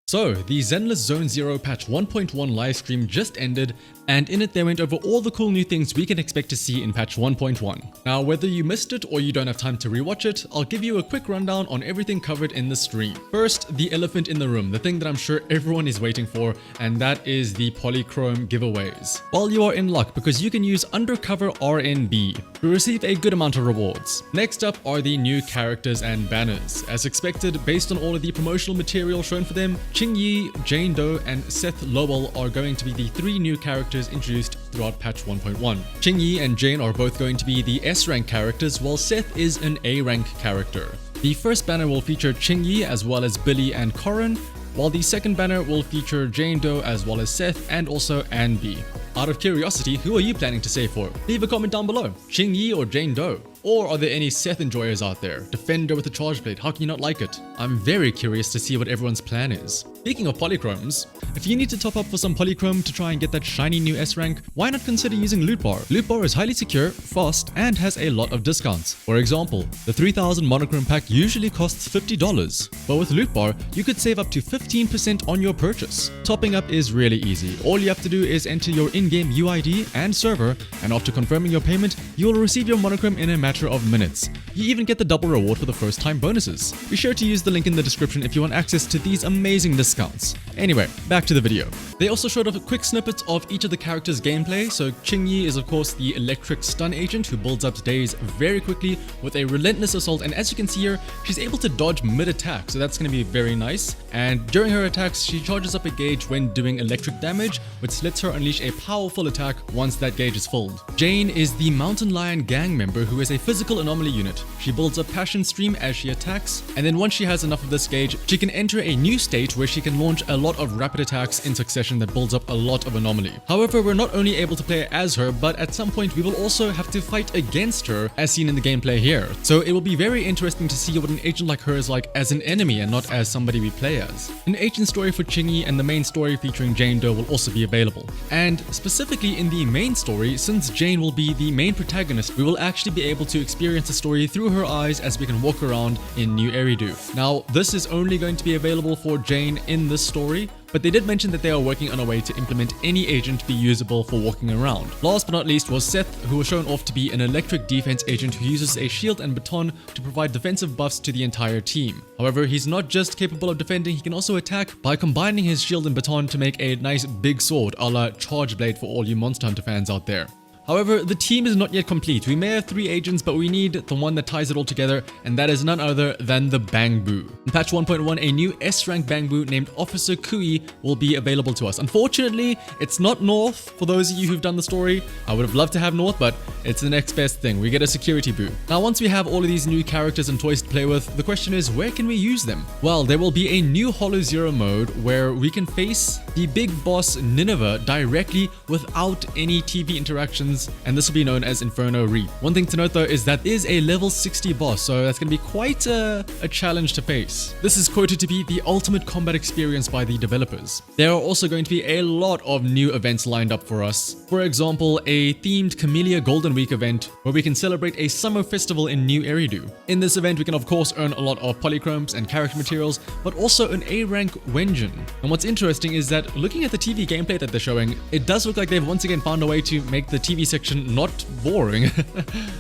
So, the Zenless Zone Zero patch 1.1 livestream just ended, and in it they went over all the cool new things we can expect to see in patch 1.1. Now, whether you missed it or you don't have time to rewatch it, I'll give you a quick rundown on everything covered in the stream. First, the elephant in the room, the thing that I'm sure everyone is waiting for, and that is the Polychrome giveaways. Well, you are in luck because you can use Undercover RNB to receive a good amount of rewards. Next up are the new characters and banners. As expected, based on all of the promotional material shown for them, QingYi, Jane Doe, and Seth are going to be the three new characters introduced throughout patch 1.1. QingYi and Jane are both going to be the S-rank characters, while Seth is an A-rank character. The first banner will feature QingYi as well as Billy and Corin, while the second banner will feature Jane Doe as well as Seth and also Anby. Out of curiosity, who are you planning to save for? Leave a comment down below. QingYi or Jane Doe? Or are there any Seth enjoyers out there? Defender with a charge blade, how can you not like it? I'm very curious to see what everyone's plan is. Speaking of polychromes, if you need to top up for some polychrome to try and get that shiny new S rank, why not consider using Loot Bar? Loot Bar is highly secure, fast, and has a lot of discounts. For example, the 3000 monochrome pack usually costs $50, but with Loot Bar, you could save up to 15% on your purchase. Topping up is really easy. All you have to do is enter your in-game UID and server, and after confirming your payment, you will receive your monochrome in a matter of minutes. You even get the double reward for the first time bonuses. Be sure to use the link in the description if you want access to these amazing discounts. Anyway, back to the video. They also showed off a quick snippet of each of the characters' gameplay. So QingYi is of course the electric stun agent who builds up days very quickly with a relentless assault, and as you can see here, she's able to dodge mid-attack, so that's going to be very nice. And during her attacks, she charges up a gauge when doing electric damage, which lets her unleash a powerful attack once that gauge is filled. Jane is the Mountain Lion gang member who is a physical anomaly unit. She builds up passion stream as she attacks, and then once she has enough of this gauge, she can enter a new state where she can launch a lot of rapid attacks in succession that builds up a lot of anomaly. However, we're not only able to play as her, but at some point we will also have to fight against her as seen in the gameplay here. So it will be very interesting to see what an agent like her is like as an enemy and not as somebody we play as. An agent story for QingYi and the main story featuring Jane Doe will also be available. And specifically in the main story, since Jane will be the main protagonist, we will actually be able to experience the story through her eyes as we can walk around in New Eridu. Now, this is only going to be available for Jane in this story, but they did mention that they are working on a way to implement any agent to be usable for walking around. Last but not least was Seth, who was shown off to be an electric defense agent who uses a shield and baton to provide defensive buffs to the entire team. However, he's not just capable of defending, he can also attack by combining his shield and baton to make a nice big sword a la Charge Blade for all you Monster Hunter fans out there. However, the team is not yet complete. We may have 3 agents, but we need the one that ties it all together, and that is none other than the Bangboo. In patch 1.1, a new S-rank Bangboo named Officer QingYi will be available to us. Unfortunately, it's not North. For those of you who've done the story, I would have loved to have North, but it's the next best thing. We get a security boo. Now, once we have all of these new characters and toys to play with, the question is, where can we use them? Well, there will be a new Hollow Zero mode where we can face the big boss Nineveh directly without any TV interactions, and this will be known as Inferno Reap. One thing to note though is that is a level 60 boss, so that's going to be quite a challenge to face. This is quoted to be the ultimate combat experience by the developers. There are also going to be a lot of new events lined up for us. For example, a themed Camellia Golden Week event where we can celebrate a summer festival in New Eridu. In this event, we can of course earn a lot of polychromes and character materials, but also an A-rank Wenjin. And what's interesting is that looking at the TV gameplay that they're showing, it does look like they've once again found a way to make the TV section not boring.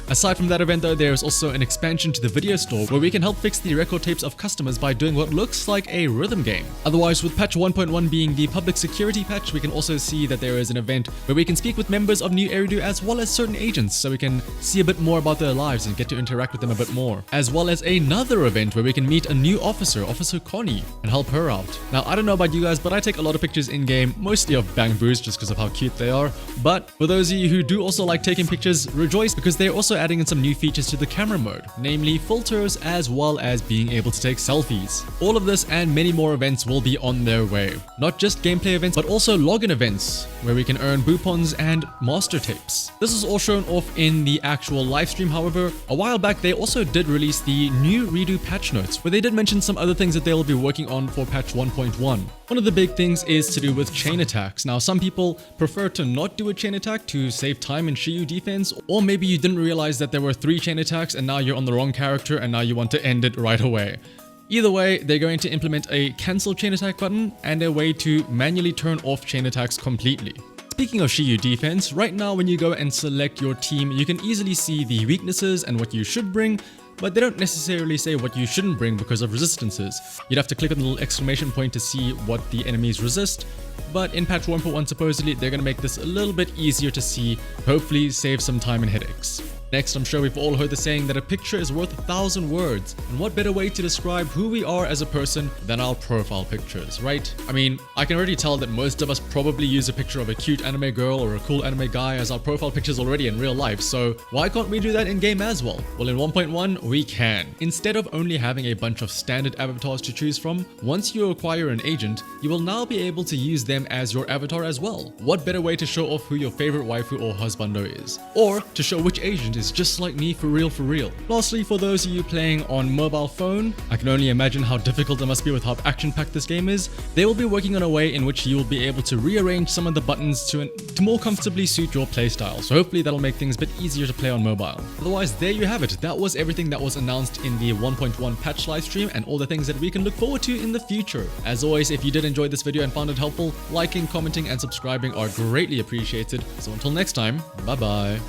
Aside from that event though, there is also an expansion to the video store where we can help fix the record tapes of customers by doing what looks like a rhythm game. Otherwise, with patch 1.1 being the public security patch, we can also see that there is an event where we can speak with members of New Eridu as well as certain agents, so we can see a bit more about their lives and get to interact with them a bit more. As well as another event where we can meet a new officer, Officer Connie, and help her out. Now, I don't know about you guys, but I take a lot of pictures in-game, mostly of Bangboos just because of how cute they are. But for those of you who do also like taking pictures, rejoice because they're also adding in some new features to the camera mode, namely filters as well as being able to take selfies. All of this and many more events will be on their way. Not just gameplay events, but also login events where we can earn boopons and master tapes. This is all shown off in the actual live stream. However, a while back they also did release the new redo patch notes where they did mention some other things that they will be working on for patch 1.1. One of the big things is to do with chain attacks. Now, some people prefer to not do a chain attack to save time in Shiyu defense, or maybe you didn't realize that there were 3 chain attacks and now you're on the wrong character and now you want to end it right away. Either way, they're going to implement a cancel chain attack button and a way to manually turn off chain attacks completely. Speaking of Shiyu defense, right now when you go and select your team, you can easily see the weaknesses and what you should bring, but they don't necessarily say what you shouldn't bring because of resistances. You'd have to click on the little exclamation point to see what the enemies resist, but in patch 1.1 supposedly they're going to make this a little bit easier to see, hopefully save some time and headaches. Next, I'm sure we've all heard the saying that a picture is worth 1,000 words, and what better way to describe who we are as a person than our profile pictures, right? I mean, I can already tell that most of us probably use a picture of a cute anime girl or a cool anime guy as our profile pictures already in real life, so why can't we do that in game as well? Well, in 1.1, we can. Instead of only having a bunch of standard avatars to choose from, once you acquire an agent, you will now be able to use them as your avatar as well. What better way to show off who your favorite waifu or husbando is? Or to show which agent is just like me for real. Lastly, for those of you playing on mobile phone, I can only imagine how difficult it must be with how action-packed this game is. They will be working on a way in which you will be able to rearrange some of the buttons to more comfortably suit your playstyle, so hopefully that'll make things a bit easier to play on mobile. Otherwise, there you have it. That was everything that was announced in the 1.1 patch livestream and all the things that we can look forward to in the future. As always, if you did enjoy this video and found it helpful, liking, commenting, and subscribing are greatly appreciated. So until next time, bye bye.